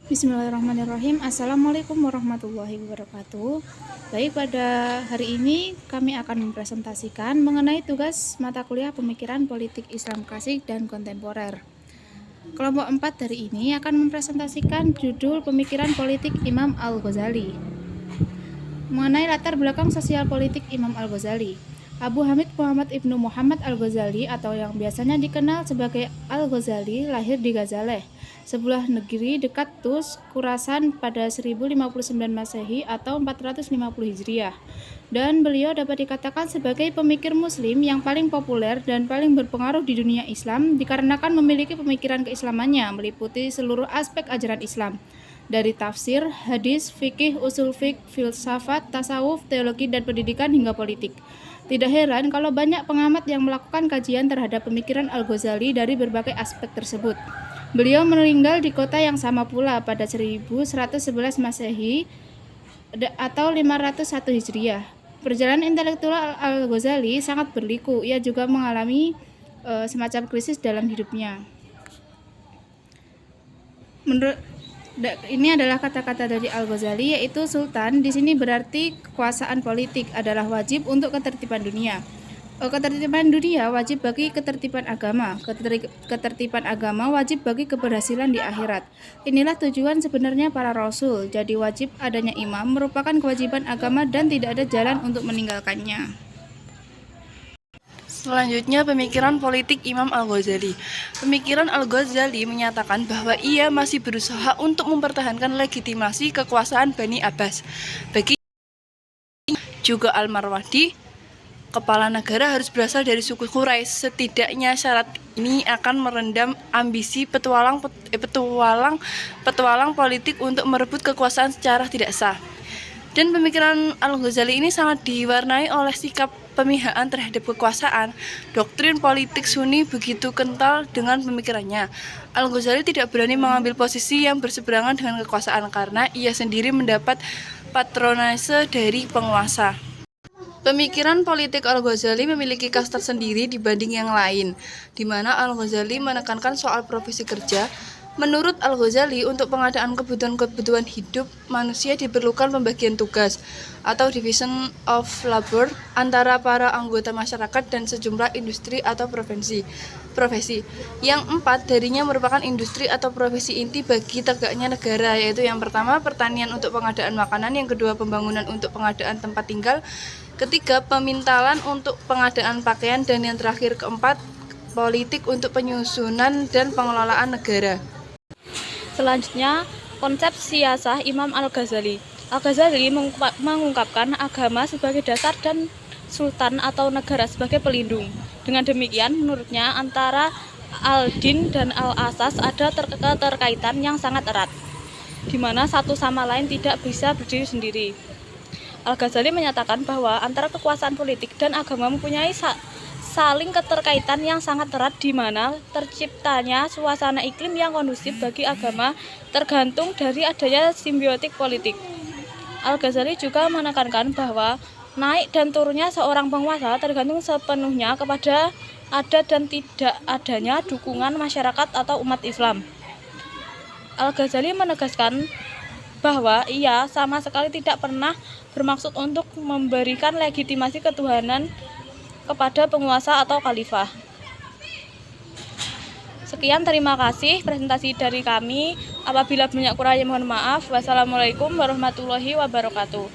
Bismillahirrahmanirrahim. Assalamualaikum warahmatullahi wabarakatuh. Baik, pada hari ini kami akan mempresentasikan mengenai tugas mata kuliah Pemikiran Politik Islam Klasik dan Kontemporer. Kelompok 4 dari ini akan mempresentasikan judul Pemikiran Politik Imam Al-Ghazali. Mengenai latar belakang sosial politik Imam Al-Ghazali. Abu Hamid Muhammad Ibnu Muhammad Al-Ghazali atau yang biasanya dikenal sebagai Al-Ghazali lahir di Ghazaleh, sebuah negeri dekat Tus, Khurasan pada 1059 Masehi atau 450 Hijriah. Dan beliau dapat dikatakan sebagai pemikir muslim yang paling populer dan paling berpengaruh di dunia Islam dikarenakan memiliki pemikiran keislamannya meliputi seluruh aspek ajaran Islam. Dari tafsir, hadis, fikih, usul fiqh, filsafat, tasawuf, teologi, dan pendidikan hingga politik. Tidak heran kalau banyak pengamat yang melakukan kajian terhadap pemikiran Al-Ghazali dari berbagai aspek tersebut. Beliau meninggal di kota yang sama pula pada 1111 Masehi atau 501 Hijriah. Perjalanan intelektual Al-Ghazali sangat berliku. Ia juga mengalami semacam krisis dalam hidupnya. Ini adalah kata-kata dari Al-Ghazali, yaitu sultan di sini berarti kekuasaan politik adalah wajib untuk ketertiban dunia. Ketertiban dunia wajib bagi ketertiban agama. Ketertiban agama wajib bagi keberhasilan di akhirat. Inilah tujuan sebenarnya para rasul. Jadi wajib adanya imam merupakan kewajiban agama dan tidak ada jalan untuk meninggalkannya. Selanjutnya, pemikiran politik Imam Al-Ghazali. Pemikiran Al-Ghazali menyatakan bahwa ia masih berusaha untuk mempertahankan legitimasi kekuasaan Bani Abbas. Bagi juga Al-Marwadi, kepala negara harus berasal dari suku Quraisy. Setidaknya syarat ini akan merendam ambisi petualang politik untuk merebut kekuasaan secara tidak sah. Dan pemikiran Al-Ghazali ini sangat diwarnai oleh sikap pemihaan terhadap kekuasaan. Doktrin politik Sunni begitu kental dengan pemikirannya. Al-Ghazali tidak berani mengambil posisi yang berseberangan dengan kekuasaan karena ia sendiri mendapat patronase dari penguasa. Pemikiran politik Al-Ghazali memiliki khas tersendiri dibanding yang lain, di mana Al-Ghazali menekankan soal profesi kerja. Menurut Al-Ghazali, untuk pengadaan kebutuhan hidup manusia diperlukan pembagian tugas atau division of labor antara para anggota masyarakat dan sejumlah industri atau profesi. Yang 4 darinya merupakan industri atau profesi inti bagi tegaknya negara, yaitu yang pertama pertanian untuk pengadaan makanan, yang kedua pembangunan untuk pengadaan tempat tinggal, ketiga pemintalan untuk pengadaan pakaian, dan yang terakhir keempat politik untuk penyusunan dan pengelolaan negara. Selanjutnya, konsep siasah Imam Al-Ghazali. Al-Ghazali mengungkapkan agama sebagai dasar dan sultan atau negara sebagai pelindung. Dengan demikian, menurutnya antara al-din dan al-asas ada keterkaitan yang sangat erat, di mana satu sama lain tidak bisa berdiri sendiri. Al-Ghazali menyatakan bahwa antara kekuasaan politik dan agama mempunyai saling keterkaitan yang sangat erat, di mana terciptanya suasana iklim yang kondusif bagi agama tergantung dari adanya simbiotik politik. Al-Ghazali juga menekankan bahwa naik dan turunnya seorang penguasa tergantung sepenuhnya kepada ada dan tidak adanya dukungan masyarakat atau umat Islam. Al-Ghazali menegaskan bahwa ia sama sekali tidak pernah bermaksud untuk memberikan legitimasi ketuhanan kepada penguasa atau khalifah. Sekian, terima kasih presentasi dari kami. Apabila banyak kurangnya mohon maaf. Wassalamualaikum warahmatullahi wabarakatuh.